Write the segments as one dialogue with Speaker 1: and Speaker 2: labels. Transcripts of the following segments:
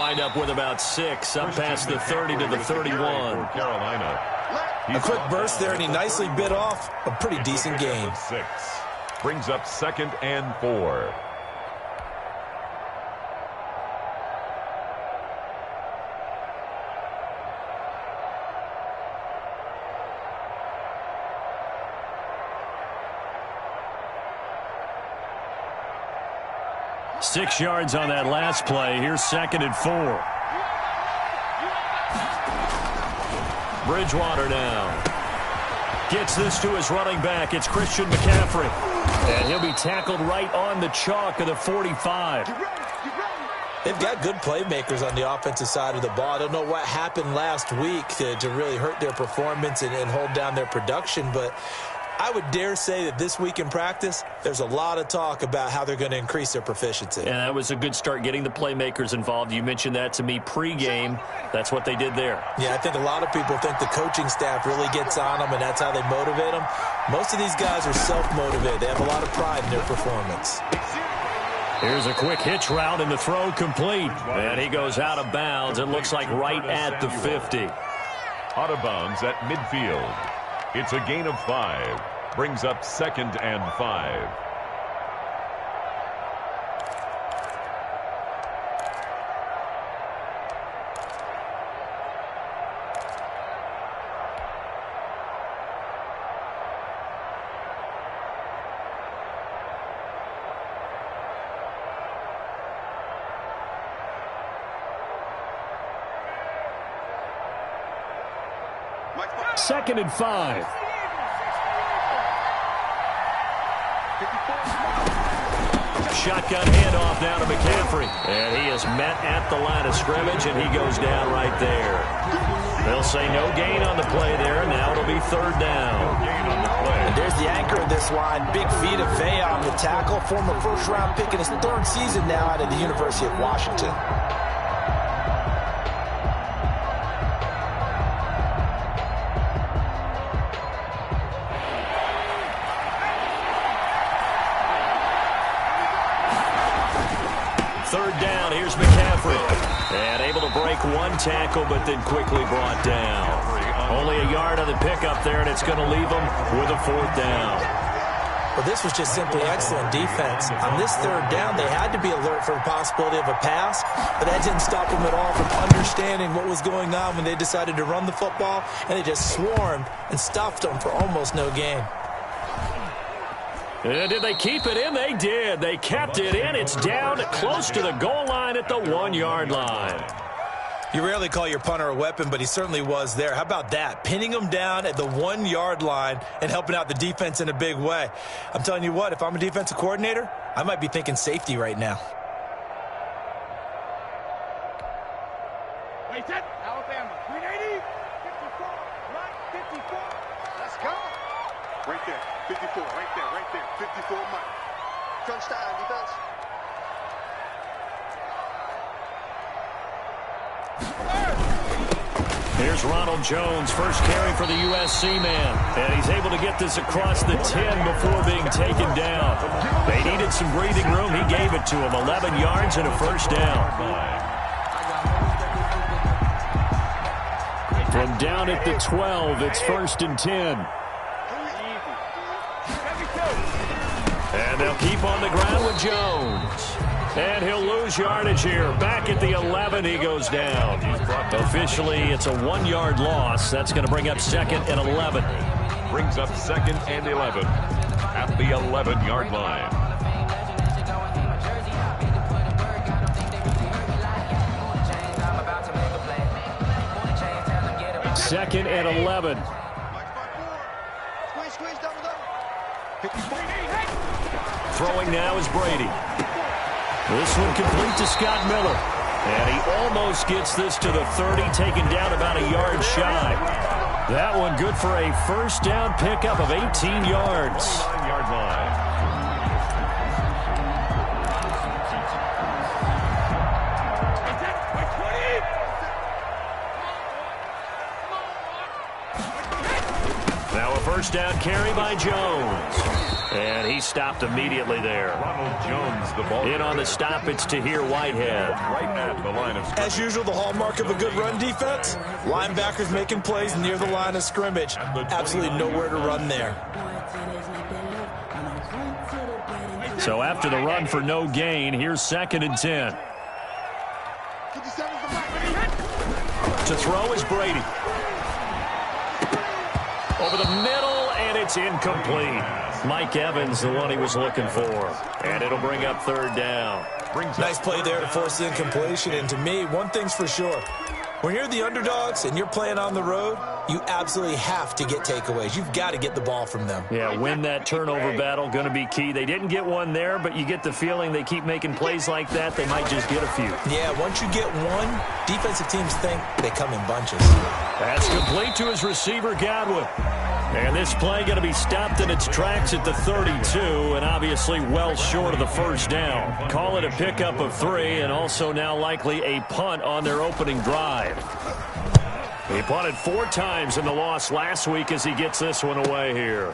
Speaker 1: wind up with about 6, up past the 30 to the 31.
Speaker 2: Carolina.
Speaker 3: A quick burst there, and he nicely bit off a pretty decent gain.
Speaker 2: 6 brings up 2nd and 4.
Speaker 1: Six yards on that last play. Here's 2nd and 4. Bridgewater now. Gets this to his running back. It's Christian McCaffrey. And he'll be tackled right on the chalk of the 45.
Speaker 3: They've got good playmakers on the offensive side of the ball. I don't know what happened last week to really hurt their performance and hold down their production, but I would dare say that this week in practice, there's a lot of talk about how they're going to increase their proficiency.
Speaker 1: And that was a good start, getting the playmakers involved. You mentioned that to me pregame. That's what they did there.
Speaker 3: Yeah, I think a lot of people think the coaching staff really gets on them, and that's how they motivate them. Most of these guys are self-motivated. They have a lot of pride in their performance.
Speaker 1: Here's a quick hitch route, and the throw complete. And he goes out of bounds. It looks like right at the 50.
Speaker 2: Out of bounds at midfield. It's a gain of 5. Brings up 2nd and 5.
Speaker 1: Second and 5. Shotgun handoff now to McCaffrey. And he is met at the line of scrimmage, and he goes down right there. They'll say no gain on the play there. Now it'll be 3rd down.
Speaker 3: And there's the anchor of this line. Big feet of Vea on the tackle. Former first-round pick in his 3rd season now out of the University of Washington.
Speaker 1: And able to break one tackle, but then quickly brought down. Only a yard on the pickup there, and it's going to leave them with a 4th down.
Speaker 3: Well, this was just simply excellent defense. On this 3rd down, they had to be alert for the possibility of a pass, but that didn't stop them at all from understanding what was going on when they decided to run the football, and they just swarmed and stuffed them for almost no gain.
Speaker 1: And did they keep it in? They did. They kept it in. It's down close to the goal line at the 1-yard line.
Speaker 3: You rarely call your punter a weapon, but he certainly was there. How about that? Pinning him down at the 1-yard line and helping out the defense in a big way. I'm telling you what, if I'm a defensive coordinator, I might be thinking safety right now.
Speaker 4: Wait, set. Alabama. 380. 54. Right. 54. Let's go. Right there. 54. Right there. Right there. 54 Mike. Crunch down, defense.
Speaker 1: Here's Ronald Jones, first carry for the USC man. And he's able to get this across the 10 before being taken down. They needed some breathing room. He gave it to him. 11 yards and a 1st down. From down at the 12, it's 1st and 10. And they'll keep on the ground with Jones. And he'll lose yardage here. Back at the 11, he goes down. Officially, it's a 1-yard loss. That's going to bring up 2nd and 11.
Speaker 2: Brings up 2nd and 11 at the 11-yard line.
Speaker 1: Second and 11. Throwing now is Brady. This one complete to Scott Miller. And he almost gets this to the 30, taken down about a yard shy. That one good for a 1st down pickup of 18 yards.
Speaker 2: 9-yard line.
Speaker 1: first down carry by Jones. And he stopped immediately there.
Speaker 2: Ronald Jones, the ball.
Speaker 1: In on the stop, it's Tahir Whitehead.
Speaker 2: Right at the line of scrimmage.
Speaker 3: As usual, the hallmark of a good run defense, linebackers making plays near the line of scrimmage. Absolutely nowhere to run there.
Speaker 1: So after the run for no gain, here's 2nd and 10. To throw is Brady. Over the middle, and it's incomplete. Mike Evans, the one he was looking for. And it'll bring up 3rd down.
Speaker 3: Nice play there to force the incompletion. And to me, one thing's for sure. When you're the underdogs and you're playing on the road, you absolutely have to get takeaways. You've got to get the ball from them.
Speaker 1: Yeah, win that turnover battle, going to be key. They didn't get one there, but you get the feeling they keep making plays like that, they might just get a few.
Speaker 3: Yeah, once you get one, defensive teams think they come in bunches.
Speaker 1: That's complete to his receiver, Godwin. And this play going to be stopped in its tracks at the 32, and obviously well short of the first down. Call it a pickup of 3, and also now likely a punt on their opening drive. He punted 4 times in the loss last week as he gets this one away here.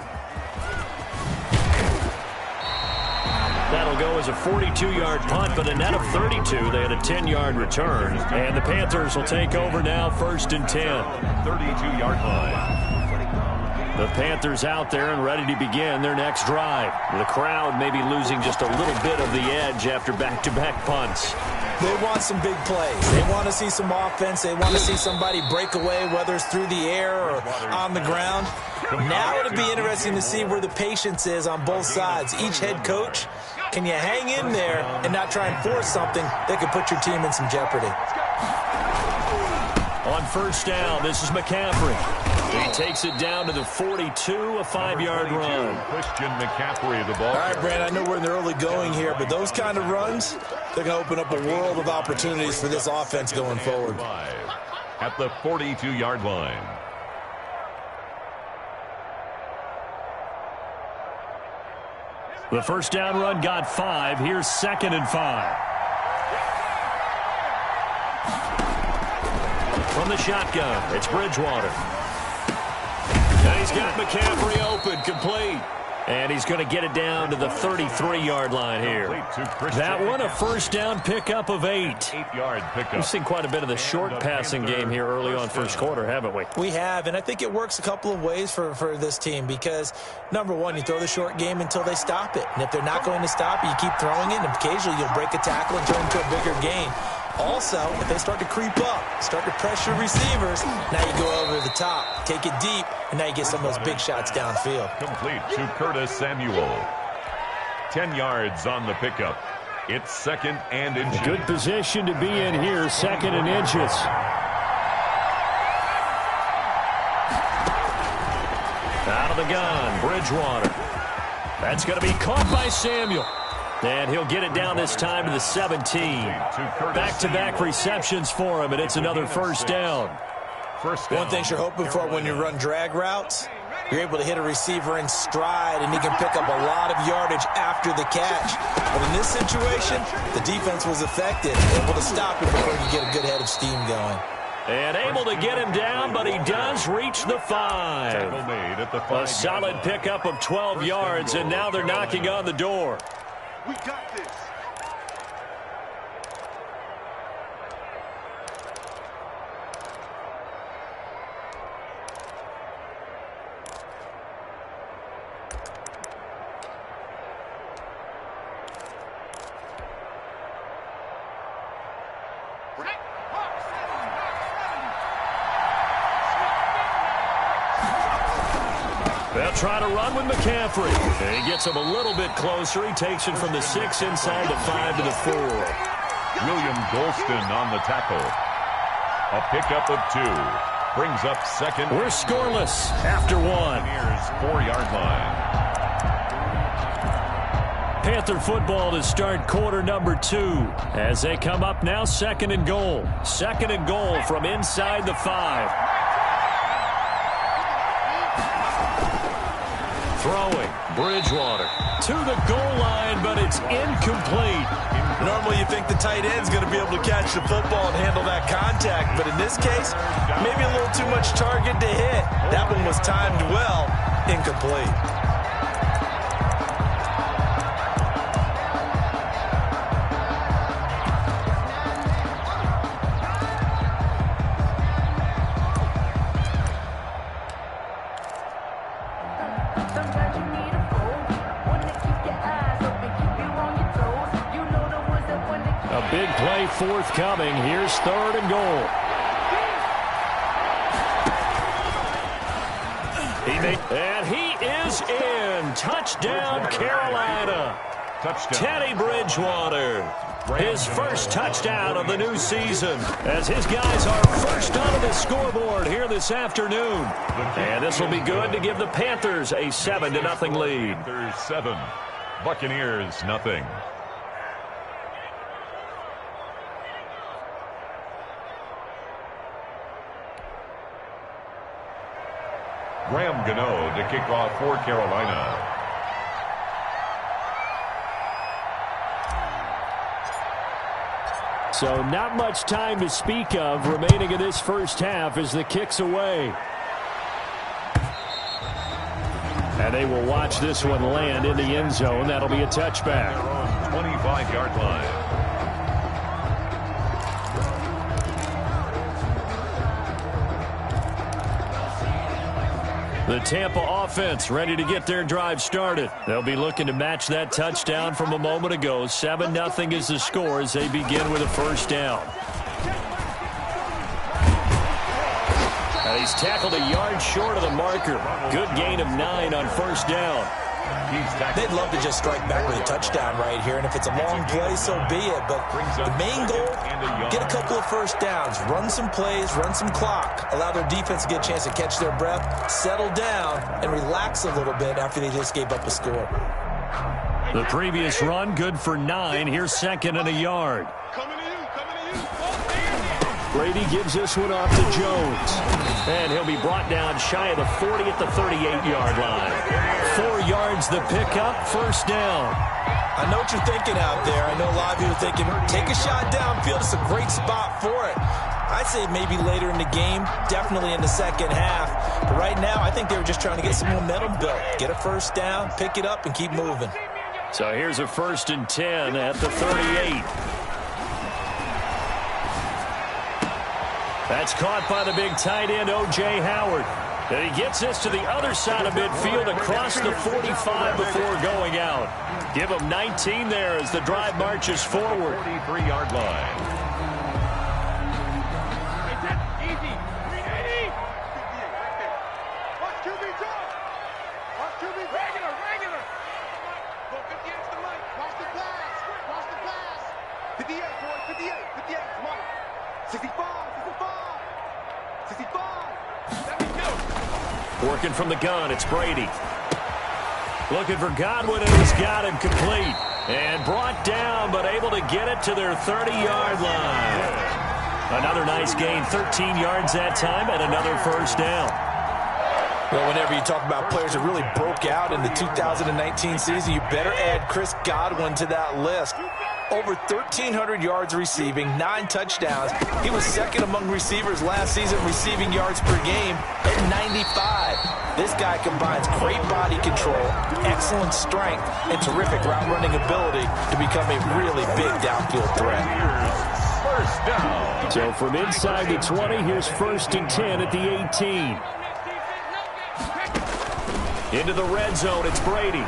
Speaker 1: That'll go as a 42-yard punt, but a net of 32. They had a 10-yard return. And the Panthers will take over now, 1st and 10.
Speaker 2: 32-yard line.
Speaker 1: The Panthers out there and ready to begin their next drive. The crowd may be losing just a little bit of the edge after back-to-back punts.
Speaker 3: They want some big plays. They want to see some offense. They want to see somebody break away, whether it's through the air or on the ground. Now it'll be interesting to see where the patience is on both sides. Each head coach, can you hang in there and not try and force something that could put your team in some jeopardy?
Speaker 1: On 1st down, this is McCaffrey. He takes it down to the 42, a 5-yard run.
Speaker 2: Christian McCaffrey, the ball.
Speaker 3: All right, Brand, I know we're in the early going here, but those kind of runs, they're going to open up a world of opportunities for this offense going forward.
Speaker 2: At the 42-yard line.
Speaker 1: The first down run got 5. Here's 2nd and 5. From the shotgun, it's Bridgewater. And he's got McCaffrey open, complete. And he's going to get it down to the 33-yard line here. That one, a first down pickup of 8.
Speaker 2: 8-yard pickup.
Speaker 1: We've seen quite a bit of the short passing game here early on first quarter, haven't we?
Speaker 3: We have, and I think it works a couple of ways for this team because, number one, you throw the short game until they stop it. And if they're not going to stop it, you keep throwing it, and occasionally you'll break a tackle and turn into a bigger gain. Also, if they start to creep up, start to pressure receivers, now you go over the top, take it deep, and now you get some of those big shots downfield.
Speaker 2: Complete to Curtis Samuel. 10 yards on the pickup. It's 2nd and inches.
Speaker 1: Good position to be in here, 2nd and inches. Out of the gun, Bridgewater. That's going to be caught by Samuel. And he'll get it down this time to the 17. Back-to-back receptions for him, and it's another first down.
Speaker 3: One thing you're hoping for when you run drag routes, you're able to hit a receiver in stride, and he can pick up a lot of yardage after the catch. But in this situation, the defense was effective, able to stop him before you get a good head of steam going.
Speaker 1: And able to get him down, but he does reach the 5. A solid pickup of 12 yards, and now they're knocking on the door.
Speaker 4: We got this.
Speaker 1: They'll try to run with McCaffrey. And he gets him a little bit closer. He takes it from the 6 inside the 5 to the 4.
Speaker 2: William Golston on the tackle. A pickup of 2. Brings up 2nd.
Speaker 1: We're scoreless after 1.
Speaker 2: Here's 4-yard line.
Speaker 1: Panther football to start quarter number 2. As they come up now, 2nd and goal. 2nd and goal from inside the 5. Throwing, Bridgewater to the goal line, but it's incomplete.
Speaker 3: Normally you think the tight end's going to be able to catch the football and handle that contact, but in this case, maybe a little too much target to hit. That one was timed well, Incomplete.
Speaker 1: A big play forthcoming. Here's 3rd and goal. And he is in. Touchdown, Carolina.
Speaker 2: Touchdown.
Speaker 1: Teddy Bridgewater. His first touchdown of the new season as his guys are first onto the scoreboard here this afternoon. And this will be good to give the Panthers a 7-0 lead.
Speaker 2: Panthers 7, Buccaneers nothing. Graham Gano to kick off for Carolina.
Speaker 1: So not much time to speak of remaining in this first half as the kick's away. And they will watch this one land in the end zone. That'll be a touchback.
Speaker 2: 25-yard line.
Speaker 1: The Tampa offense ready to get their drive started. They'll be looking to match that touchdown from a moment ago. 7-0 is the score as they begin with a first down. And he's tackled a yard short of the marker. Good gain of 9 on first down.
Speaker 3: They'd love to just strike back with a touchdown right here, and if it's a long play, so be it. But the main goal, get a couple of first downs, run some plays, run some clock, allow their defense to get a chance to catch their breath, settle down, and relax a little bit after they just gave up a score.
Speaker 1: The previous run, good for 9. Here's 2nd and a yard. Brady gives this one off to Jones. And he'll be brought down shy of the 40 at the 38-yard line. 4 yards the pickup, first down.
Speaker 3: I know what you're thinking out there. I know a lot of you are thinking, take a shot downfield. It's a great spot for it. I'd say maybe later in the game, definitely in the second half. But right now, I think they were just trying to get some momentum built. Get a first down, pick it up, and keep moving.
Speaker 1: So here's a 1st and 10 at the 38. That's caught by the big tight end, O.J. Howard. And he gets this to the other side of midfield across the 45 before going out. Give him 19 there as the drive marches forward.
Speaker 2: 43-yard line.
Speaker 4: Easy. 380. 58 right there. Watch QB draw. Watch QB regular. Go 58 to the right. Watch the pass. Watch the pass. 58, boy. 58. Come on. 65. 65. Let me go.
Speaker 1: Working from the gun, it's Brady. Looking for Godwin, and he's got him complete. And brought down, but able to get it to their 30-yard line. Another nice gain, 13 yards that time, and another first down.
Speaker 3: Well, whenever you talk about players that really broke out in the 2019 season, you better add Chris Godwin to that list. Over 1,300 yards receiving, 9 touchdowns. He was second among receivers last season receiving yards per game at 95. This guy combines great body control, excellent strength, and terrific route running ability to become a really big downfield threat.
Speaker 2: First down.
Speaker 1: So from inside the 20, here's 1st and 10 at the 18. Into the red zone, it's Brady.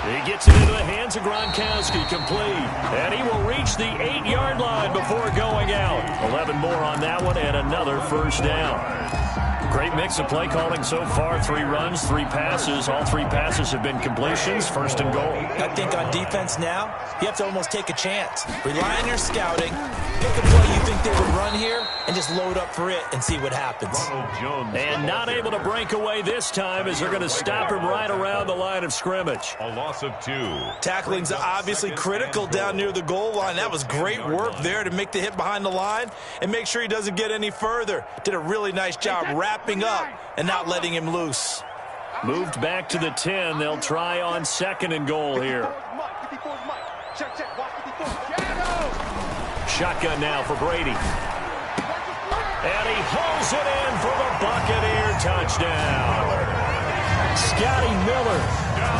Speaker 1: He gets it into the hands of Gronkowski, complete. And he will reach the 8-yard line before going out. 11 more on that one, and another first down. Great mix of play calling so far. 3 runs, 3 passes. All 3 passes have been completions. 1st and goal.
Speaker 3: I think on defense now, you have to almost take a chance. Rely on your scouting. Pick a play you think they would run here and just load up for it and see what happens.
Speaker 1: And not able to break away this time as they're going to stop him right around the line of scrimmage.
Speaker 2: A loss of 2.
Speaker 3: Tackling's obviously critical down near the goal line. That was great work there to make the hit behind the line and make sure he doesn't get any further. Did a really nice job wrapping up and not letting him loose.
Speaker 1: Moved back to the 10. They'll try on 2nd and goal here. Shotgun now for Brady. And he hauls it in for the Buccaneer touchdown. Scotty Miller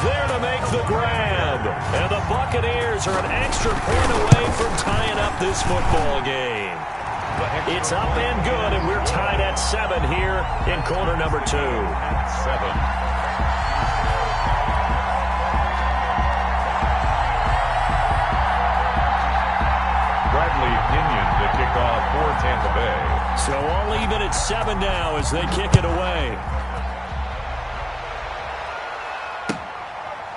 Speaker 1: there to make the grab. And the Buccaneers are an extra point away from tying up this football game. It's up and good, and we're tied at 7 here in quarter number 2.
Speaker 2: 7. Opinion to kick off for Tampa Bay.
Speaker 1: So all even at 7 now as they kick it away.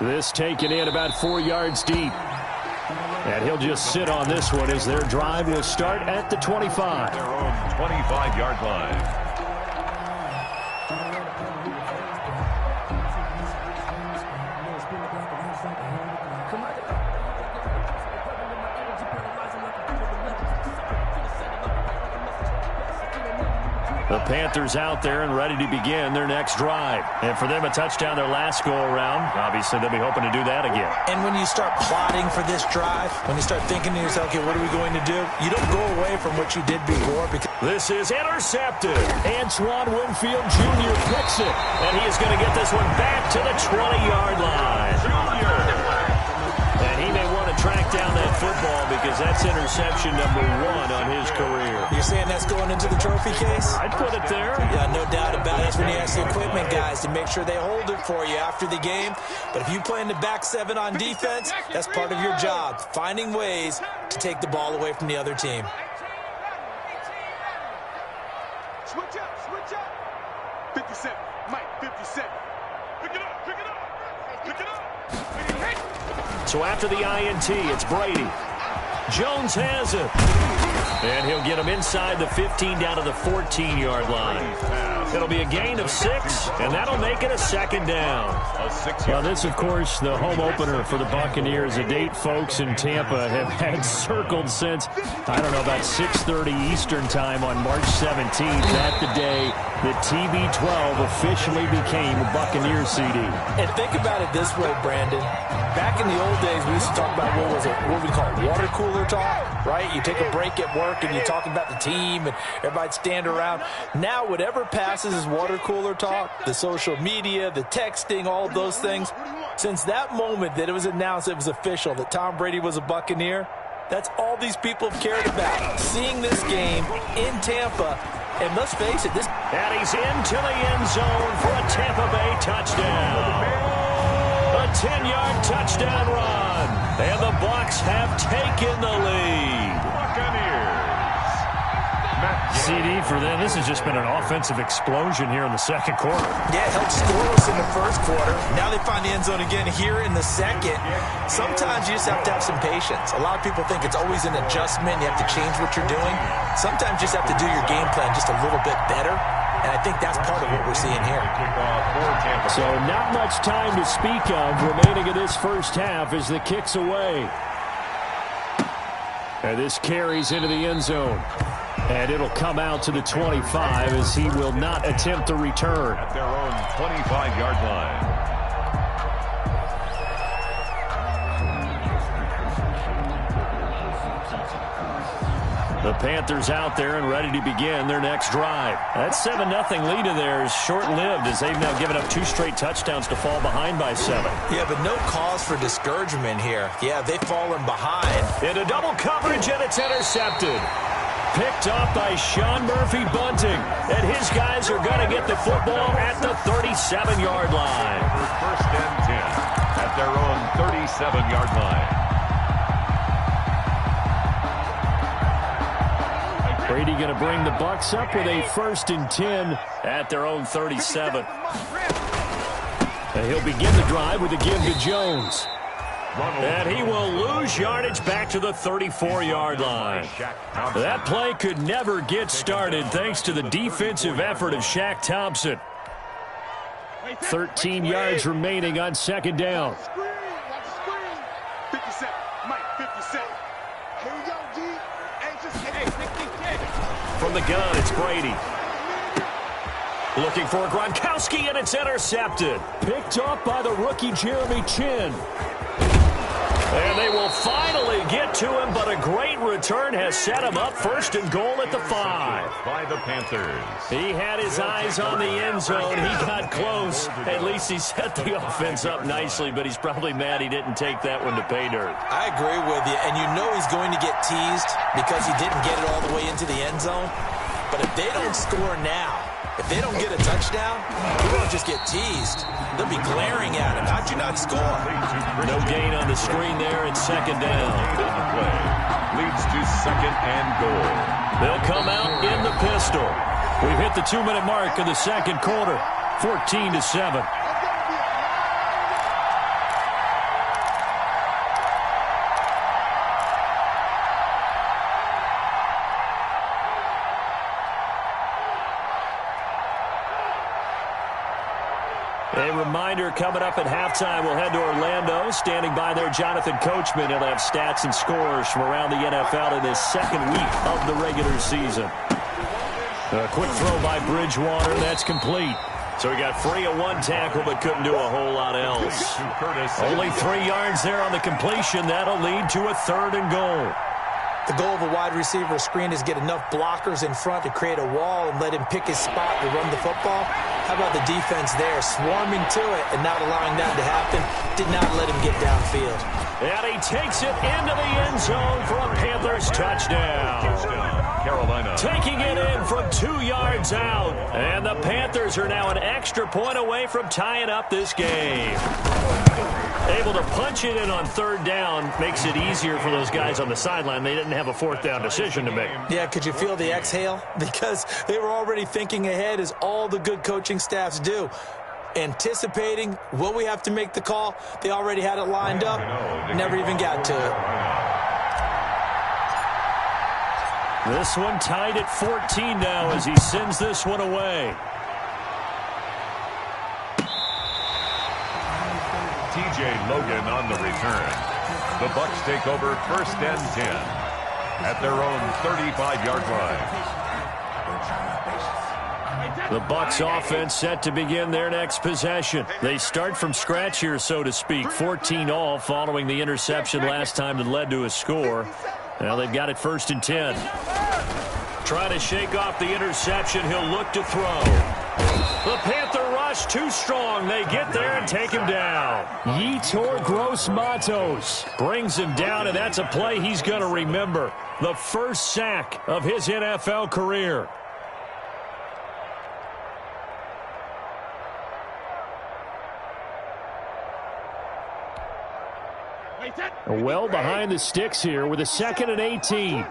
Speaker 1: This taken in about 4 yards deep. And he'll just sit on this one as their drive will start at the 25.
Speaker 2: Their own 25-yard line.
Speaker 1: The Panthers out there and ready to begin their next drive. And for them, a touchdown their last go-around. Obviously, they'll be hoping to do that again.
Speaker 3: And when you start plotting for this drive, when you start thinking to yourself, okay, what are we going to do? You don't go away from what you did before. Because
Speaker 1: this is intercepted. Antoine Winfield Jr. picks it. And he is going to get this one back to the 20-yard line. And he may want to track down that football because that's interception number 1 on his career.
Speaker 3: You're saying that's going into the trophy case?
Speaker 1: I'd put it there.
Speaker 3: Yeah, no doubt about it. That's when you ask the equipment guys to make sure they hold it for you after the game. But if you play in the back 7 on defense, that's part of your job, finding ways to take the ball away from the other team.
Speaker 4: Switch up, switch up. 57, Mike, 57. Pick it up, pick it up, pick it up.
Speaker 1: So after the INT, it's Brady. Jones has it. And he'll get him inside the 15 down to the 14-yard line. It'll be a gain of 6, and that'll make it a 2nd down. Well, this, of course, the home opener for the Buccaneers, a date folks in Tampa have had circled since, I don't know, about 6:30 Eastern time on March 17th. At the day that TB12 officially became a Buccaneers CD.
Speaker 3: And think about it this way, Brandon. Back in the old days, we used to talk about what we call water cooler talk, right? You take a break at work and you talk about the team and everybody'd stand around. Now, whatever passes is water cooler talk, the social media, the texting, all of those things. Since that moment that it was announced, it was official, that Tom Brady was a Buccaneer, that's all these people have cared about. Seeing this game in Tampa, and let's face it, this...
Speaker 1: And he's into the end zone for a Tampa Bay touchdown. A 10-yard touchdown run. And the Bucs have taken the lead.
Speaker 2: Buccaneers.
Speaker 1: CD for them. This has just been an offensive explosion here in the second quarter.
Speaker 3: Yeah, held scoreless in the first quarter. Now they find the end zone again here in the second. Sometimes you just have to have some patience. A lot of people think it's always an adjustment. You have to change what you're doing. Sometimes you just have to do your game plan just a little bit better. And I think that's part of what we're seeing here.
Speaker 1: So not much time to speak of remaining in this first half as the kick's away. And this carries into the end zone. And it'll come out to the 25 as he will not attempt the return.
Speaker 2: At their own 25-yard line.
Speaker 1: The Panthers out there and ready to begin their next drive. That 7-0 lead of theirs short-lived as they've now given up 2 straight touchdowns to fall behind by 7.
Speaker 3: Yeah, but no cause for discouragement here. Yeah, they've fallen behind.
Speaker 1: Into double coverage, and it's intercepted. Picked up by Sean Murphy-Bunting. And his guys are going to get the football at the 37-yard line.
Speaker 2: First and 10 at their own 37-yard line.
Speaker 1: Brady going to bring the Bucs up with a 1st and 10 at their own 37. And he'll begin the drive with a give to Jones. And he will lose yardage back to the 34-yard line. That play could never get started thanks to the defensive effort of Shaq Thompson. 13 yards remaining on 2nd down.
Speaker 4: 57, Mike, 57. Here we go, G.
Speaker 1: From the gun, it's Brady. Looking for Gronkowski, and it's intercepted. Picked up by the rookie Jeremy Chin. And they will finally get to him, but a great return has set him up first and goal at the 5.
Speaker 2: By the Panthers.
Speaker 1: He had his eyes on the end zone. He got close. At least he set the offense up nicely, but he's probably mad he didn't take that one to pay dirt.
Speaker 3: I agree with you, and you know he's going to get teased because he didn't get it all the way into the end zone. But if they don't score now, if they don't get a touchdown, he won't just get teased. They'll be glaring at him. How'd you not score?
Speaker 1: No gain on the screen there, and second down.
Speaker 2: Leads to second and goal.
Speaker 1: They'll come out in the pistol. We've hit the 2-minute mark in the second quarter, 14-7. A reminder, coming up at halftime, we'll head to Orlando. Standing by there, Jonathan Coachman. He'll have stats and scores from around the NFL in his second week of the regular season. A quick throw by Bridgewater. That's complete. So he got free of one tackle but couldn't do a whole lot else. Only 3 yards there on the completion. That'll lead to a 3rd and goal.
Speaker 3: The goal of a wide receiver screen is get enough blockers in front to create a wall and let him pick his spot to run the football. How about the defense there, swarming to it and not allowing that to happen? Did not let him get downfield.
Speaker 1: And he takes it into the end zone for a Panthers touchdown.
Speaker 2: Carolina.
Speaker 1: Taking it in from 2 yards out. And the Panthers are now an extra point away from tying up this game. Able to punch it in on 3rd down makes it easier for those guys on the sideline. They didn't have a 4th down decision to make.
Speaker 3: Yeah, could you feel the exhale? Because they were already thinking ahead, as all the good coaching staffs do. Anticipating, will we have to make the call? They already had it lined up. Never even got to it.
Speaker 1: This one tied at 14 now as he sends this one away.
Speaker 2: TJ Logan on the return. The Bucs take over 1st and 10 at their own 35-yard line.
Speaker 1: The Bucs offense set to begin their next possession. They start from scratch here, so to speak. 14-all following the interception last time that led to a score. Now they've got it 1st and 10. Trying to shake off the interception. He'll look to throw. The Panther rush too strong. They get there and take him down. Yetur Gross-Matos brings him down, and that's a play he's going to remember. The first sack of his NFL career. Well behind the sticks here with a 2nd and 18.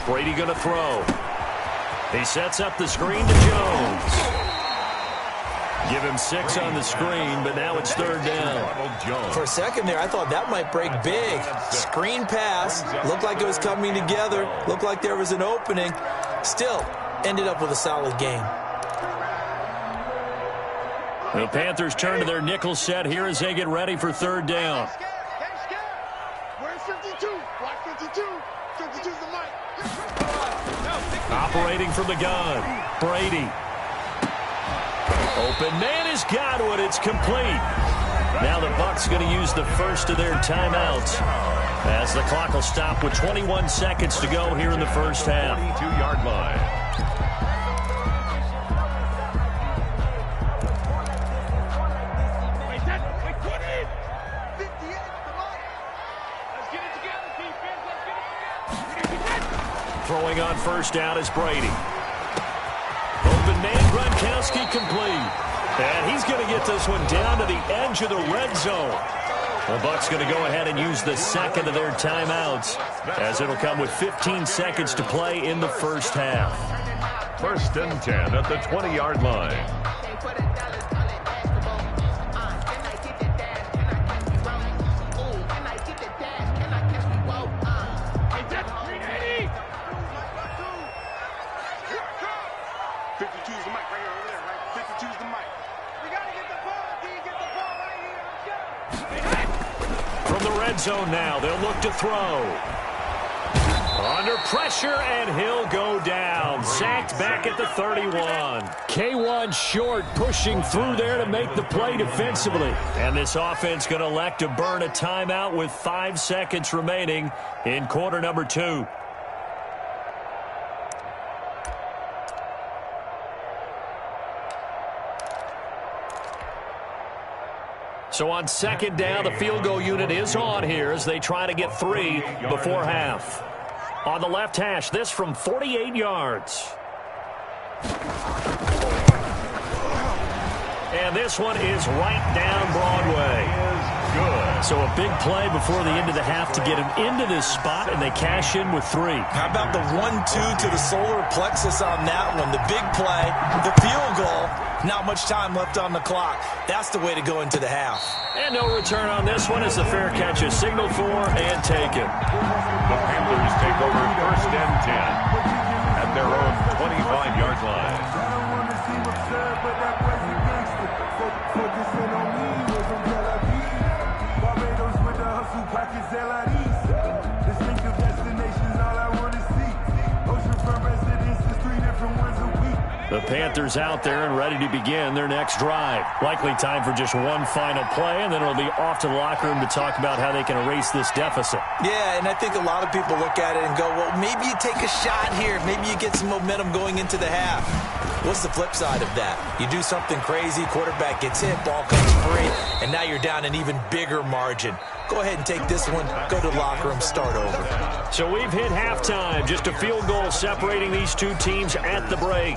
Speaker 1: Brady going to throw. He sets up the screen to Jones. Give him 6 on the screen, but now it's 3rd down.
Speaker 3: For a second there, I thought that might break big. Screen pass. Looked like it was coming together. Looked like there was an opening. Still, ended up with a solid game.
Speaker 1: The Panthers turn to their nickel set here as they get ready for 3rd down.
Speaker 4: Where's 52? Watch 52. 52's the mic.
Speaker 1: Operating from the gun. Brady. Open man is Godwin. It's complete. Now the Bucs going to use the first of their timeouts as the clock will stop with 21 seconds to go here in the first half.
Speaker 2: 22-yard line.
Speaker 1: Throwing on 1st down is Brady. Open man, Gronkowski complete. And he's going to get this one down to the edge of the red zone. The Bucs going to go ahead and use the 2nd of their timeouts as it'll come with 15 seconds to play in the first half.
Speaker 2: 1st and 10 at the 20-yard line.
Speaker 1: Zone now. They'll look to throw. Under pressure, and he'll go down. sacked back at the 31. K1 short, pushing through there to make the play defensively. And this offense going to elect to burn a timeout with 5 seconds remaining in quarter number 2. So on second down, the field goal unit is on here as they try to get 3 before half. On the left hash, this from 48 yards. And this one is right down Broadway. Good. So a big play before the end of the half to get him into this spot, and they cash in with 3.
Speaker 3: How about the 1-2 to the solar plexus on that one? The big play, the field goal, not much time left on the clock. That's the way to go into the half.
Speaker 1: And no return on this one as the fair catch is signaled for and taken.
Speaker 2: The Panthers take over first and 10 at their own 25-yard line.
Speaker 1: The Panthers out there and ready to begin their next drive. Likely time for just one final play, and then it'll be off to the locker room to talk about how they can erase this deficit.
Speaker 3: Yeah, and I think a lot of people look at it and go, well, maybe you take a shot here. Maybe you get some momentum going into the half. What's the flip side of that? You do something crazy, quarterback gets hit, ball comes free, and now you're down an even bigger margin. Go ahead and take this one, go to the locker room, start over.
Speaker 1: So we've hit halftime. Just a field goal separating these two teams at the break.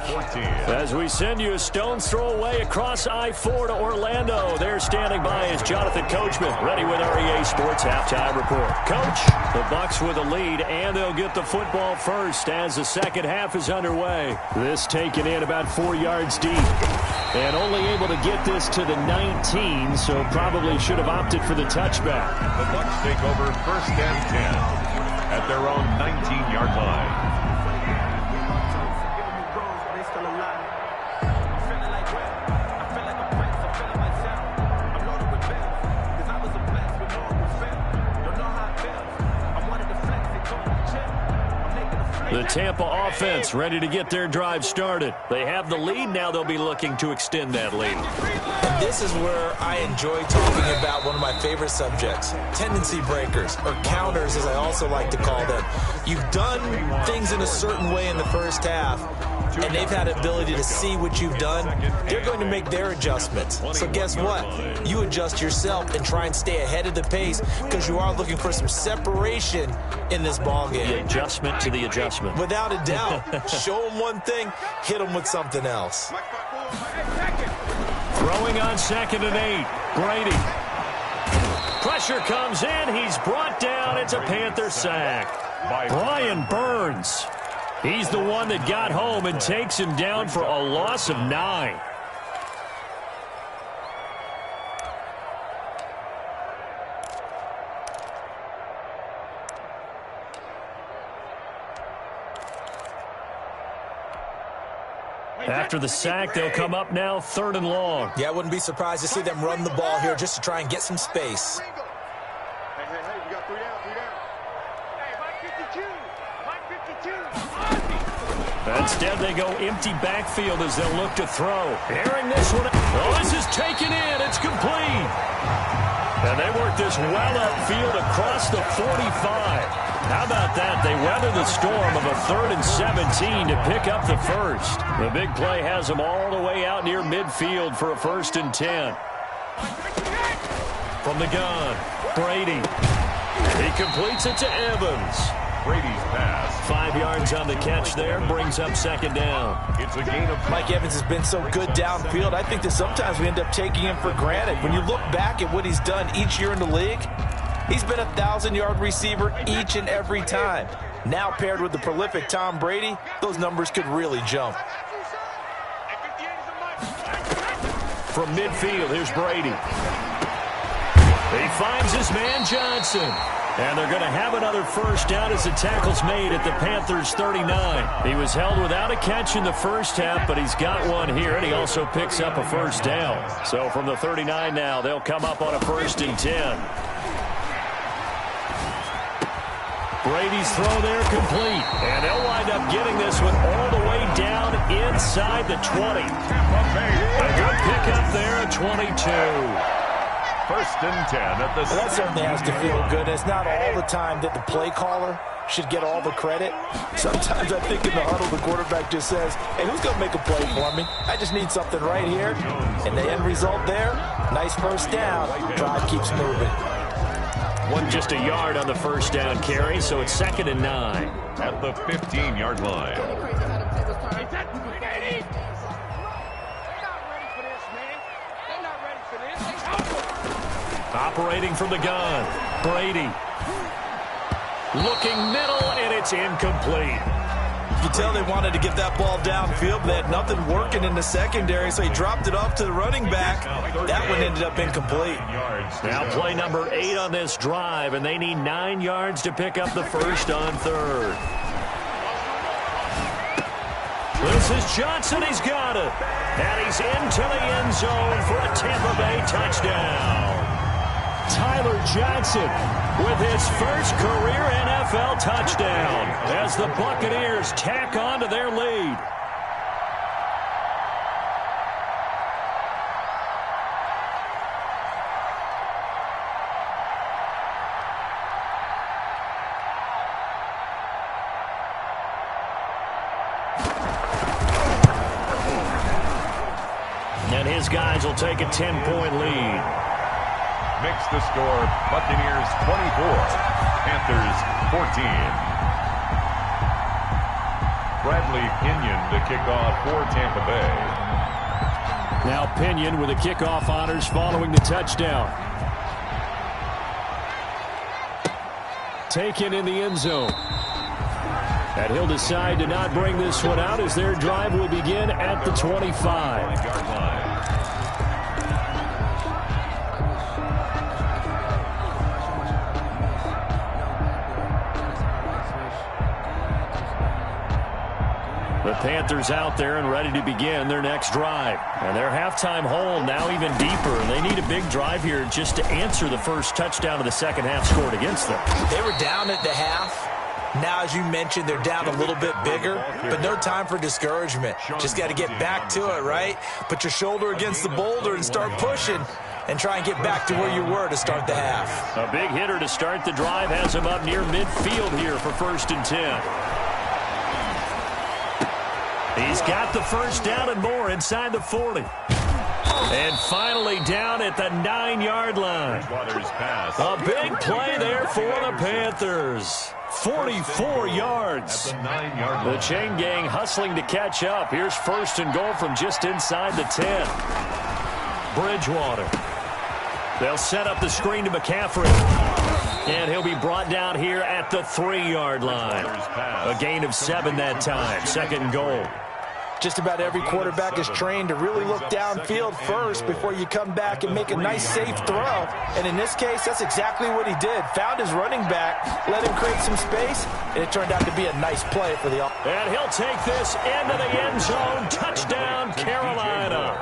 Speaker 1: As we send you a stone's throw away across I-4 to Orlando. There standing by is Jonathan Coachman, ready with REA Sports Halftime Report. Coach, the Bucs with a lead, and they'll get the football first as the second half is underway. This taken in about 4 yards deep. And only able to get this to the 19, so probably should have opted for the touchback.
Speaker 2: The Bucs take over first and 10 at their own 19-yard line.
Speaker 1: The Tampa offense ready to get their drive started. They have the lead. Now they'll be looking to extend that lead.
Speaker 3: And this is where I enjoy talking about one of my favorite subjects, tendency breakers, or counters as I also like to call them. You've done things in a certain way in the first half, and they've had the ability to see what you've done. They're going to make their adjustments. So guess what? You adjust yourself and try and stay ahead of the pace because you are looking for some separation in this ballgame.
Speaker 1: The adjustment to the adjustment.
Speaker 3: Without a doubt. Show them one thing, hit them with something else.
Speaker 1: Throwing on 2nd and 8. Brady. Pressure comes in. He's brought down. It's a Panther sack. Brian Burns. He's the one that got home and takes him down for a loss of 9. After the sack, they'll come up now 3rd and long.
Speaker 3: Yeah, I wouldn't be surprised to see them run the ball here just to try and get some space.
Speaker 4: Hey, we got 3 down, 3 down. Hey, Mike 52.
Speaker 1: Instead, they go empty backfield as they'll look to throw. Airing this one. Oh, this is taken in. It's complete. And they work this well upfield across the 45. How about that? They weather the storm of a 3rd and 17 to pick up the first. The big play has them all the way out near midfield for a 1st and 10. From the gun, Brady. He completes it to Evans.
Speaker 2: Brady's pass.
Speaker 1: 5 yards on the catch there, brings up 2nd down.
Speaker 2: It's a gain of
Speaker 3: Mike Evans has been so good downfield. I think that sometimes we end up taking him for granted. When you look back at what he's done each year in the league, he's been a 1,000-yard receiver each and every time. Now paired with the prolific Tom Brady, those numbers could really jump.
Speaker 1: From midfield, here's Brady. He finds his man Johnson. And they're going to have another first down as the tackle's made at the Panthers' 39. He was held without a catch in the first half, but he's got one here, and he also picks up a first down. So from the 39 now, they'll come up on a 1st and 10. Brady's throw there complete. And they'll wind up getting this one all the way down inside the 20. A good pickup there at 22.
Speaker 2: First and 10 at the...
Speaker 3: Well, that certainly has to feel good. It's not all the time that the play caller should get all the credit. Sometimes I think in the huddle, the quarterback just says, hey, who's going to make a play for me? I just need something right here. And the end result there, nice first down. Drive keeps moving.
Speaker 1: One just a yard on the first down carry, so it's 2nd and 9.
Speaker 2: At the 15-yard line.
Speaker 1: Operating from the gun, Brady. Looking middle, and it's incomplete.
Speaker 3: You can tell they wanted to get that ball downfield, but they had nothing working in the secondary, so he dropped it off to the running back. That one ended up incomplete.
Speaker 1: Now play number 8 on this drive, and they need 9 yards to pick up the first on 3rd. This is Johnson. He's got it. And he's into the end zone for a Tampa Bay touchdown. Tyler Johnson with his first career NFL touchdown as the Buccaneers tack on to their lead. And his guys will take a 10-point lead.
Speaker 2: Makes the score Buccaneers 24, Panthers 14. Bradley Pinion to kick off for Tampa Bay.
Speaker 1: Now Pinion with the kickoff honors following the touchdown. Taken in the end zone. And he'll decide to not bring this one out as their drive will begin at the 25. The Panthers out there and ready to begin their next drive. And their halftime hole now even deeper. And they need a big drive here just to answer the first touchdown of the second half scored against them.
Speaker 3: They were down at the half. Now, as you mentioned, they're down a little bit bigger, but no time for discouragement. Just got to get back to it, right? Put your shoulder against the boulder and start pushing and try and get back to where you were to start the half.
Speaker 1: A big hitter to start the drive has him up near midfield here for 1st and 10. He's got the first down and more inside the 40. And finally down at the 9-yard line. A big play there for the Panthers. 44 yards. The chain gang hustling to catch up. Here's 1st and goal from just inside the 10. Bridgewater. They'll set up the screen to McCaffrey. And he'll be brought down here at the 3-yard line. A gain of 7 that time. 2nd and goal.
Speaker 3: Just about every quarterback is trained to really look downfield first before you come back and make a nice, safe throw. And in this case, that's exactly what he did. Found his running back, let him create some space, and it turned out to be a nice play for the offense.
Speaker 1: And he'll take this into the end zone. Touchdown, Carolina.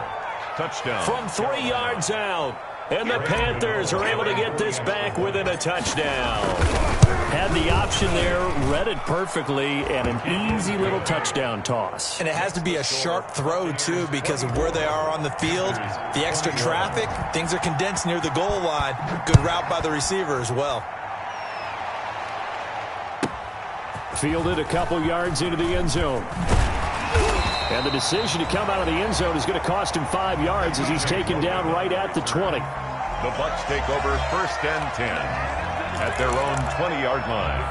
Speaker 2: Touchdown.
Speaker 1: From 3 yards out. And the Panthers are able to get this back within a touchdown. Had the option there, read it perfectly, and an easy little touchdown toss.
Speaker 3: And it has to be a sharp throw, too, because of where they are on the field. The extra traffic, things are condensed near the goal line. Good route by the receiver as well.
Speaker 1: Fielded a couple yards into the end zone. And the decision to come out of the end zone is going to cost him 5 yards as he's taken down right at the 20.
Speaker 2: The Bucs take over 1st and 10 at their own 20-yard line.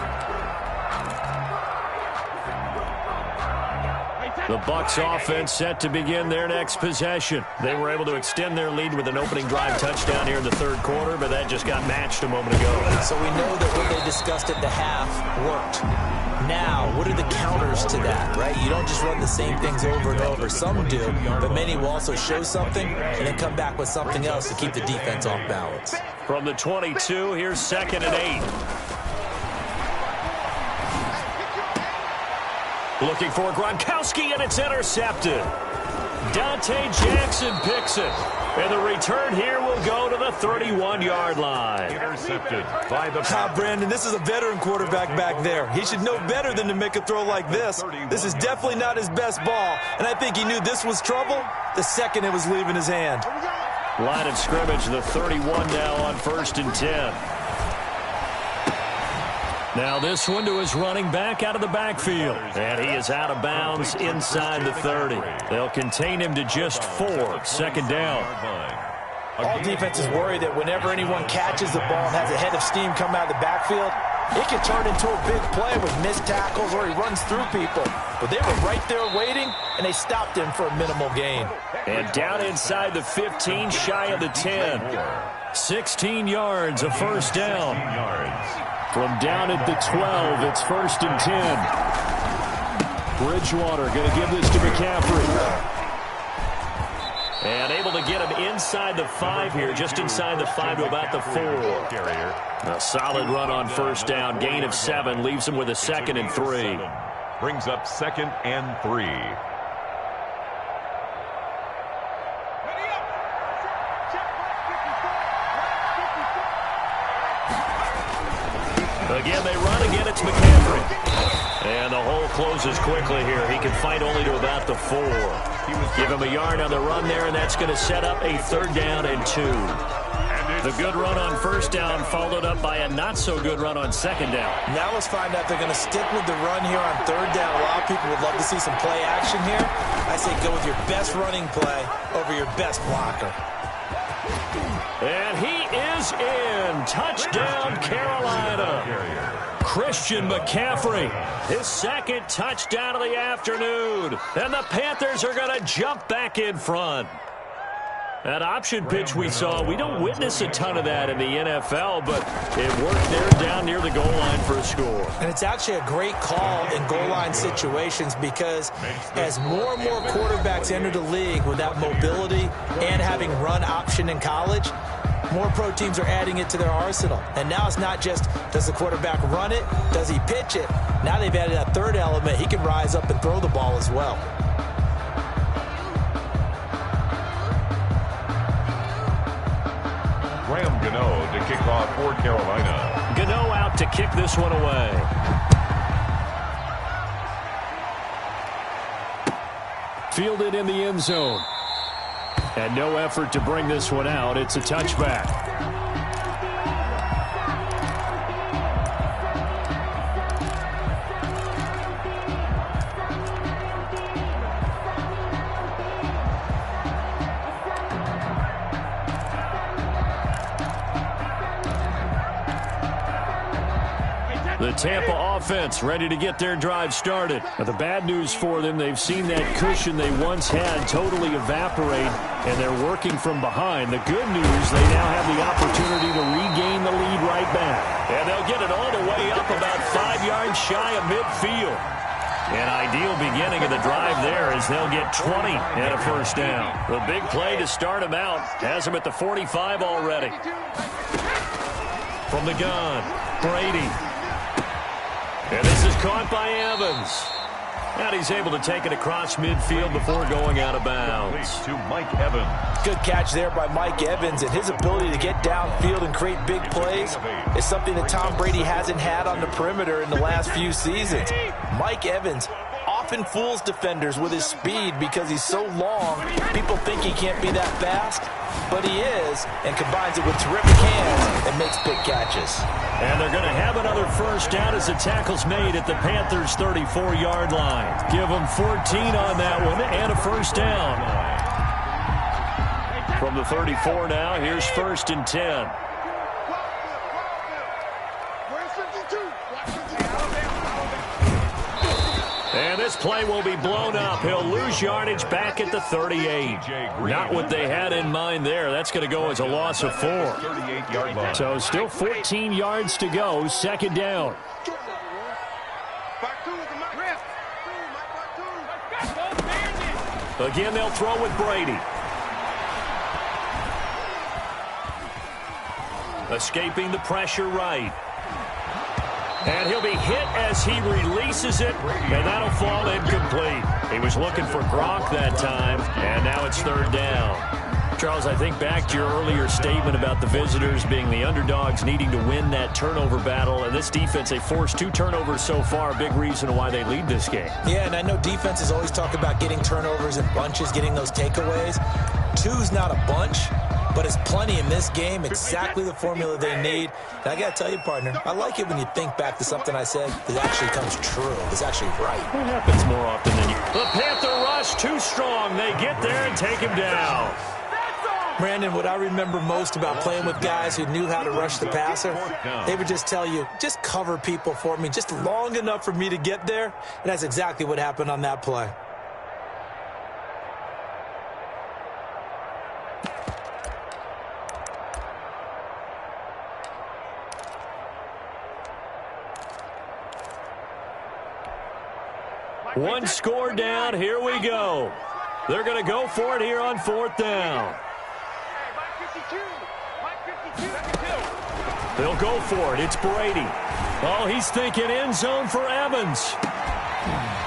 Speaker 1: The Bucs offense set to begin their next possession. They were able to extend their lead with an opening drive touchdown here in the 3rd quarter, but that just got matched a moment ago.
Speaker 3: So we know that what they discussed at the half worked. Now, what are the counters to that, right? You don't just run the same things over and over. Some do, but many will also show something and then come back with something else to keep the defense off balance.
Speaker 1: From the 22, here's 2nd and 8. Looking for Gronkowski, and it's intercepted. Dante Jackson picks it. And the return here will go to the 31-yard line.
Speaker 2: Intercepted by the
Speaker 3: Brandon, this is a veteran quarterback back there. He should know better than to make a throw like this. This is definitely not his best ball, and I think he knew this was trouble the second it was leaving his hand.
Speaker 1: Line of scrimmage, the 31 now on 1st and 10. Now this one to his running back out of the backfield. And he is out of bounds inside the 30. They'll contain him to just 4. 2nd down.
Speaker 3: All defenses worry that whenever anyone catches the ball and has a head of steam come out of the backfield, it can turn into a big play with missed tackles or he runs through people. But they were right there waiting, and they stopped him for a minimal gain.
Speaker 1: And down inside the 15, shy of the 10. 16 yards, a 1st down. From down at the 12, it's 1st and 10. Bridgewater going to give this to McCaffrey. And able to get him inside the 5 here, just inside the 5 to about the 4. A solid run on 1st down, gain of 7, leaves him with a 2nd and 3.
Speaker 2: Brings up 2nd and 3.
Speaker 1: Again, they run. Again, it's McCaffrey. And the hole closes quickly here. He can fight only to about the 4. Give him a yard on the run there, and that's going to set up a 3rd down and 2. The good run on 1st down followed up by a not-so-good run on 2nd down.
Speaker 3: Now let's find out they're going to stick with the run here on 3rd down. A lot of people would love to see some play action here. I say go with your best running play over your best blocker.
Speaker 1: And he is in. Touchdown, Carolina. Christian McCaffrey, his 2nd touchdown of the afternoon. And the Panthers are going to jump back in front. That option pitch we saw, we don't witness a ton of that in the NFL, but it worked there down near the goal line for a score.
Speaker 3: And it's actually a great call in goal line situations because as more and more quarterbacks enter the league with that mobility and having run option in college, more pro teams are adding it to their arsenal. And now it's not just, does the quarterback run it? Does he pitch it? Now they've added that 3rd element. He can rise up and throw the ball as well.
Speaker 2: Graham Gano to kick off for Carolina.
Speaker 1: Gano out to kick this one away. Fielded in the end zone. And no effort to bring this one out. It's a touchback. The Tampa offense ready to get their drive started. Now, the bad news for them, they've seen that cushion they once had totally evaporate, and they're working from behind. The good news, they now have the opportunity to regain the lead right back. And they'll get it all the way up about 5 yards shy of midfield. An ideal beginning of the drive there as they'll get 20 and a 1st down. The big play to start them out has them at the 45 already. From the gun, Brady. And this is caught by Evans. And he's able to take it across midfield before going out of bounds.
Speaker 2: To Mike Evans.
Speaker 3: Good catch there by Mike Evans, and his ability to get downfield and create big plays is something that Tom Brady hasn't had on the perimeter in the last few seasons. Mike Evans often fools defenders with his speed because he's so long. People think he can't be that fast, but he is, and combines it with terrific hands and makes big catches.
Speaker 1: And they're going to have another 1st down as the tackle's made at the Panthers' 34-yard line. Give them 14 on that one and a 1st down. From the 34 now, here's 1st and 10. And this play will be blown up. He'll lose yardage back at the 38. Not what they had in mind there. That's going to go as a loss of 4. So still 14 yards to go. 2nd down. Again, they'll throw with Brady. Escaping the pressure right. And he'll be hit as he releases it, and that'll fall incomplete. He was looking for Gronk that time, and now it's third down. Charles, I think back to your earlier statement about the visitors being the underdogs needing to win that turnover battle, and this defense, they forced 2 turnovers so far, a big reason why they lead this game.
Speaker 3: Yeah, and I know defenses always talk about getting turnovers in bunches, getting those takeaways. 2's not a bunch, but it's plenty in this game, exactly the formula they need. And I got to tell you, partner, I like it when you think back to something I said that actually comes true. It's actually right.
Speaker 1: It happens more often than you. The Panther rush too strong. They get there and take him down.
Speaker 3: Brandon, what I remember most about playing with guys who knew how to rush the passer, they would just tell you, just cover people for me, just long enough for me to get there. And that's exactly what happened on that play.
Speaker 1: One score down. Here we go. They're going to go for it here on 4th down. They'll go for it. It's Brady. Oh, he's thinking end zone for Evans.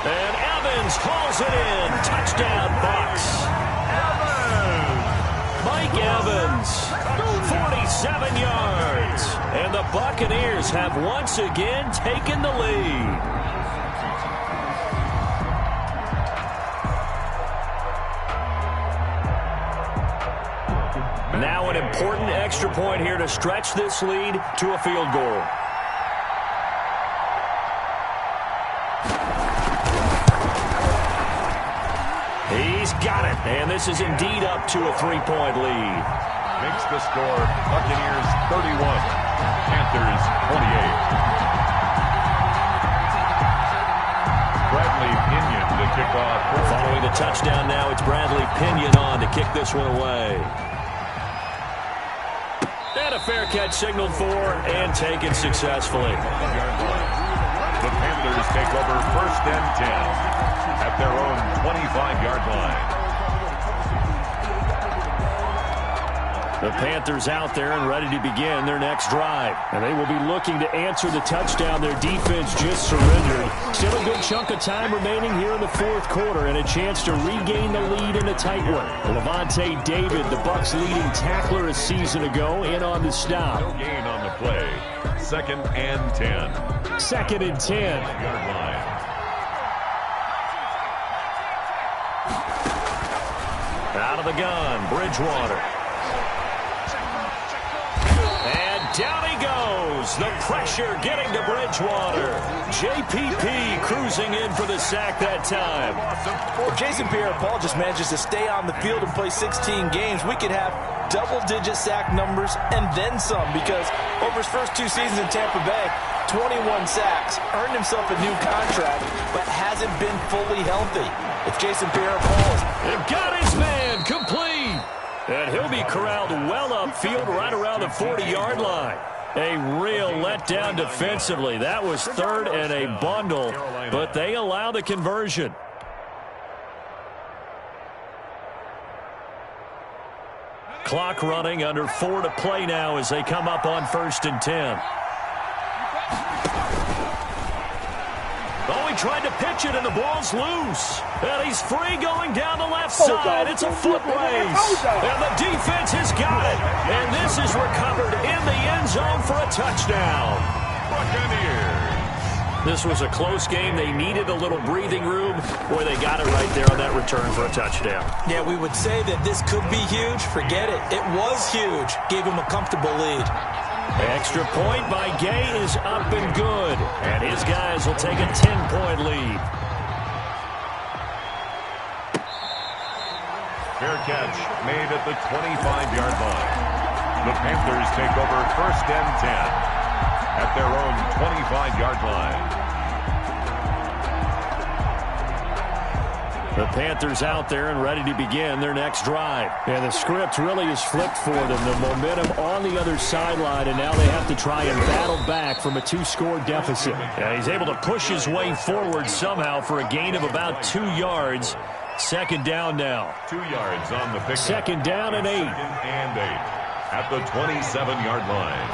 Speaker 1: And Evans hauls it in. Touchdown, Bucs. Mike Evans, 47 yards. And the Buccaneers have once again taken the lead. Now an important extra point here to stretch this lead to a field goal. He's got it, and this is indeed up to a 3-point lead.
Speaker 2: Makes the score Buccaneers 31, Panthers 28. Bradley Pinion to kick off.
Speaker 1: Following the touchdown now, it's Bradley Pinion on to kick this one away. And a fair catch signaled for and taken successfully.
Speaker 2: The Panthers take over 1st and 10 at their own 25-yard line.
Speaker 1: The Panthers out there and ready to begin their next drive. And they will be looking to answer the touchdown their defense just surrendered. Still a good chunk of time remaining here in the 4th quarter and a chance to regain the lead in a tight one. Levante David, the Bucs' leading tackler a season ago, in on the stop.
Speaker 2: No gain on the play. 2nd and 10.
Speaker 1: 2nd and 10.
Speaker 2: Yard line.
Speaker 1: Out of the gun, Bridgewater. Down he goes. The pressure getting to Bridgewater. JPP cruising in for the sack that time.
Speaker 3: If Jason Pierre-Paul just manages to stay on the field and play 16 games, we could have double-digit sack numbers and then some, because over his first 2 seasons in Tampa Bay, 21 sacks, earned himself a new contract, but hasn't been fully healthy. If Jason Pierre-Paul
Speaker 1: has got his man complete. And he'll be corralled well upfield right around the 40-yard line. A real letdown defensively. That was 3rd and a bundle, but they allow the conversion. Clock running, under 4 to play now as they come up on 1st and 10. Oh, he tried to pitch it, and the ball's loose. And he's free going down the left side. It's a foot race. And the defense has got it. And this is recovered in the end zone for a touchdown.
Speaker 2: Buccaneers.
Speaker 1: This was a close game. They needed a little breathing room. Boy, they got it right there on that return for a touchdown.
Speaker 3: Yeah, we would say that this could be huge. Forget it. It was huge. Gave him a comfortable lead.
Speaker 1: Extra point by Gay is up and good. And his guys will take a 10-point lead.
Speaker 2: Fair catch made at the 25-yard line. The Panthers take over 1st and 10 at their own 25-yard line.
Speaker 1: The Panthers out there and ready to begin their next drive. And the script really is flipped for them. The momentum on the other sideline, and now they have to try and battle back from a 2-score deficit. And he's able to push his way forward somehow for a gain of about 2 yards. 2nd down now.
Speaker 2: 2 yards on the pickup.
Speaker 1: 2nd down and 8.
Speaker 2: 2nd and 8 at the 27-yard line.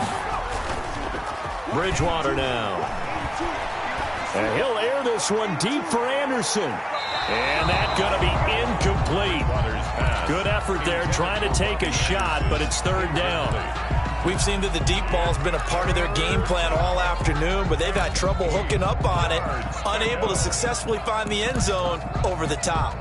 Speaker 1: Bridgewater now. And he'll air this one deep for Anderson. And that's going to be incomplete. Good effort there trying to take a shot, but it's third down.
Speaker 3: We've seen that the deep ball's been a part of their game plan all afternoon, but they've had trouble hooking up on it, unable to successfully find the end zone over the top.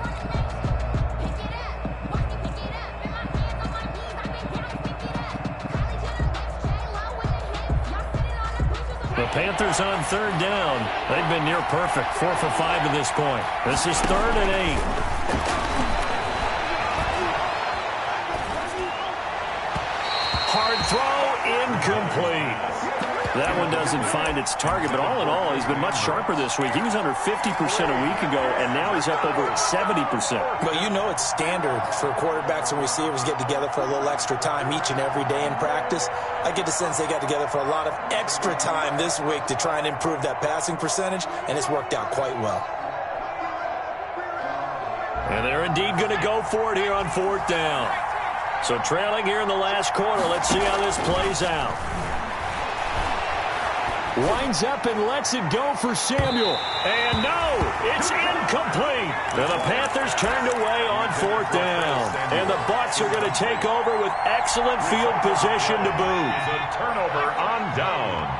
Speaker 1: The Panthers on third down. They've been near perfect, 4 for 5 at this point. This is 3rd and 8. Hard throw, incomplete. That one doesn't find its target, but all in all, he's been much sharper this week. He was under 50% a week ago, and now he's up over 70%.
Speaker 3: Well, you know it's standard for quarterbacks and receivers get together for a little extra time each and every day in practice. I get the sense they got together for a lot of extra time this week to try and improve that passing percentage, and it's worked out quite well.
Speaker 1: And they're indeed going to go for it here on 4th down. So trailing here in the last quarter. Let's see how this plays out. Winds up and lets it go for Samuel. And no, it's incomplete. And the Panthers turned away on 4th down. And the Bucs are going to take over with excellent field position to boot.
Speaker 2: A turnover on downs.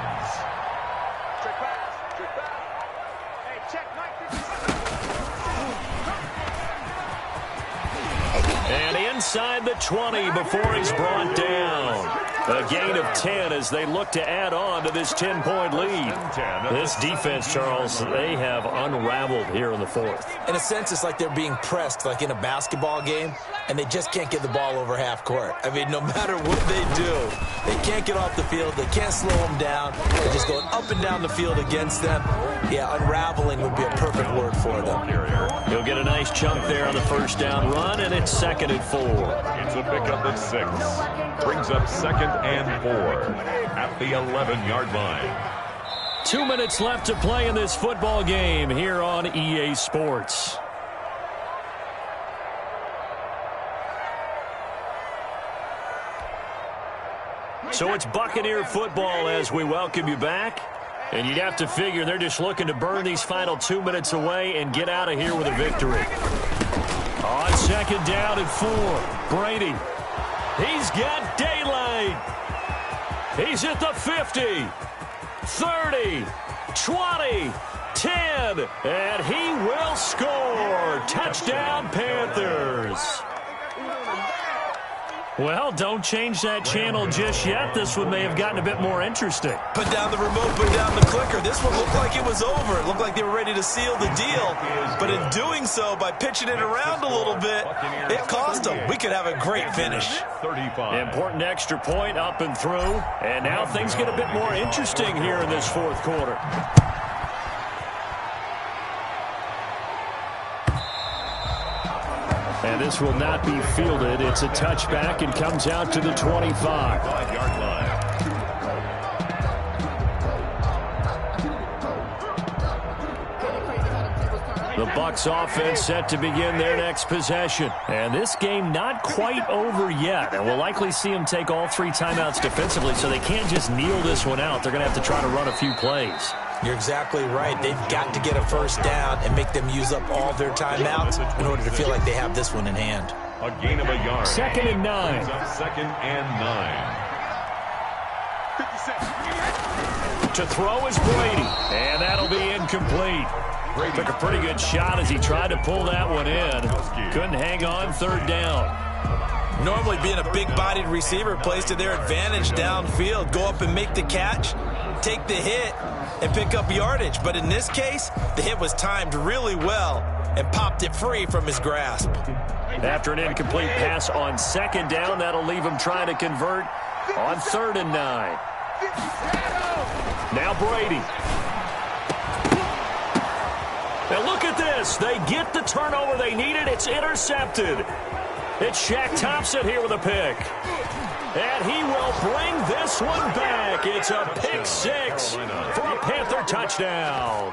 Speaker 1: And inside the 20 before he's brought down. A gain of 10 as they look to add on to this 10-point lead. This defense, Charles, they have unraveled here in the 4th.
Speaker 3: In a sense, it's like they're being pressed like in a basketball game, and they just can't get the ball over half court. I mean, no matter what they do, they can't get off the field. They can't slow them down. They're just going up and down the field against them. Yeah, unraveling would be a perfect word for them.
Speaker 1: He'll get a nice chunk there on the first down run, and it's 2nd and 4.
Speaker 2: It's a pickup at 6. Brings up 2nd and 4 at the 11-yard line.
Speaker 1: 2 minutes left to play in this football game here on EA Sports. So it's Buccaneer football as we welcome you back. And you'd have to figure they're just looking to burn these final 2 minutes away and get out of here with a victory. On 2nd down and 4, Brady. He's got daylight. He's at the 50, 30, 20, 10, and he will score. Touchdown, Panthers. Well, don't change that channel just yet. This one may have gotten a bit more interesting.
Speaker 3: Put down the remote, put down the clicker. This one looked like it was over. It looked like they were ready to seal the deal. But in doing so, by pitching it around a little bit, it cost them. We could have a great finish.
Speaker 2: 35.
Speaker 1: Important extra point up and through. And now things get a bit more interesting here in this 4th quarter. And this will not be fielded. It's a touchback and comes out to the 25.
Speaker 2: 5-yard line.
Speaker 1: The Bucs offense set to begin their next possession. And this game not quite over yet. And we'll likely see them take all 3 timeouts defensively, so they can't just kneel this one out. They're going to have to try to run a few plays.
Speaker 3: You're exactly right. They've got to get a first down and make them use up all their timeouts in order to feel like they have this one in hand.
Speaker 2: A gain of a yard.
Speaker 1: 2nd and 9.
Speaker 2: Brings up 2nd and 9.
Speaker 1: To throw is Brady. And that'll be incomplete. Took a pretty good shot as he tried to pull that one in. Couldn't hang on 3rd down.
Speaker 3: Normally being a big-bodied receiver plays to their advantage downfield. Go up and make the catch, take the hit, and pick up yardage. But in this case, the hit was timed really well and popped it free from his grasp.
Speaker 1: After an incomplete pass on 2nd down, that'll leave him trying to convert on 3rd and 9. Now Brady. Now look at this. They get the turnover they needed. It's intercepted. It's Shaq Thompson here with a pick. And he will bring this one back. It's a pick 6 for a Panther touchdown.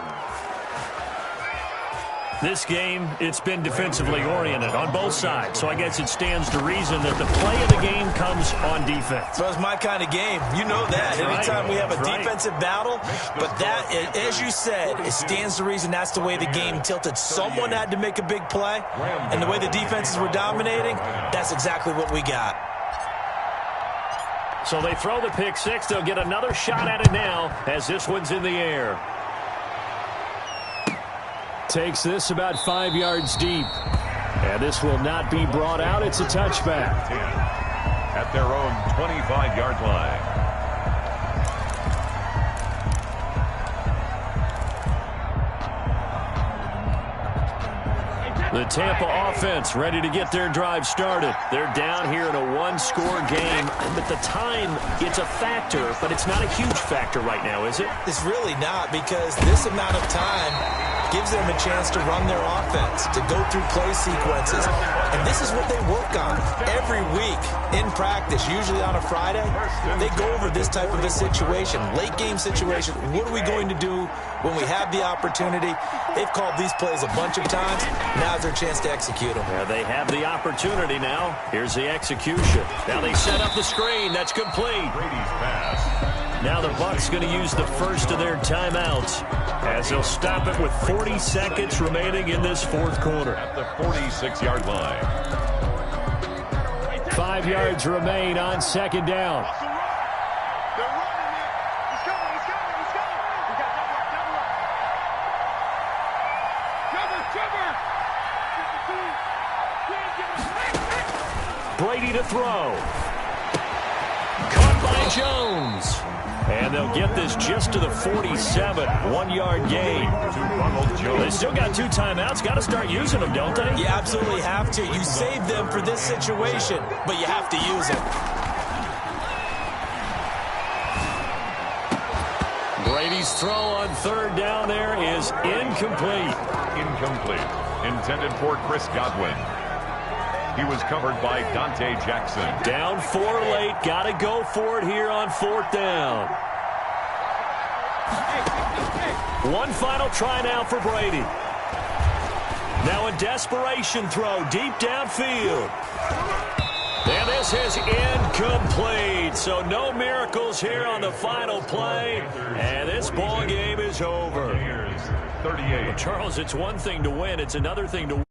Speaker 1: This game, it's been defensively oriented on both sides, so I guess it stands to reason that the play of the game comes on defense.
Speaker 3: So it's my kind of game. You know that. Anytime we have a defensive battle, but that, as you said, it stands to reason that's the way the game tilted. Someone had to make a big play, and the way the defenses were dominating, that's exactly what we got.
Speaker 1: So they throw the pick six. They'll get another shot at it now as this one's in the air. Takes this about 5 yards deep. And this will not be brought out. It's a touchback.
Speaker 2: At their own 25-yard line.
Speaker 1: The Tampa offense ready to get their drive started. They're down here in a one-score game. At the time, it's a factor, but it's not a huge factor right now, is it?
Speaker 3: It's really not, because this amount of time gives them a chance to run their offense, to go through play sequences. And this is what they work on every week in practice, usually on a Friday. They go over this type of a situation, late game situation. What are we going to do when we have the opportunity? They've called these plays a bunch of times. Now's their chance to execute them.
Speaker 1: Yeah, they have the opportunity now. Here's the execution. Now they set up the screen. That's complete.
Speaker 2: Brady's pass.
Speaker 1: Now the Bucs going to use the first of their timeouts as they'll stop it with 40 seconds remaining in this fourth quarter.
Speaker 2: At the 46-yard line.
Speaker 1: 5 yards remain on second down.
Speaker 4: They're running it. He's coming. He's coming. He's coming. We got double up.
Speaker 1: Brady to throw. Caught by Jones. And they'll get this just to the 47. 1 yard gain. They still got 2 timeouts. Got to start using them, don't they?
Speaker 3: You absolutely have to. You save them for this situation, but you have to use them.
Speaker 1: Brady's throw on third down there is incomplete.
Speaker 2: Incomplete. Intended for Chris Godwin. He was covered by Dante Jackson.
Speaker 1: Down 4 late. Got to go for it here on fourth down. One final try now for Brady. Now a desperation throw deep downfield. And this is incomplete. So no miracles here on the final play. And this ball game is over.
Speaker 2: 38.
Speaker 1: Well, Charles, it's one thing to win. It's another thing to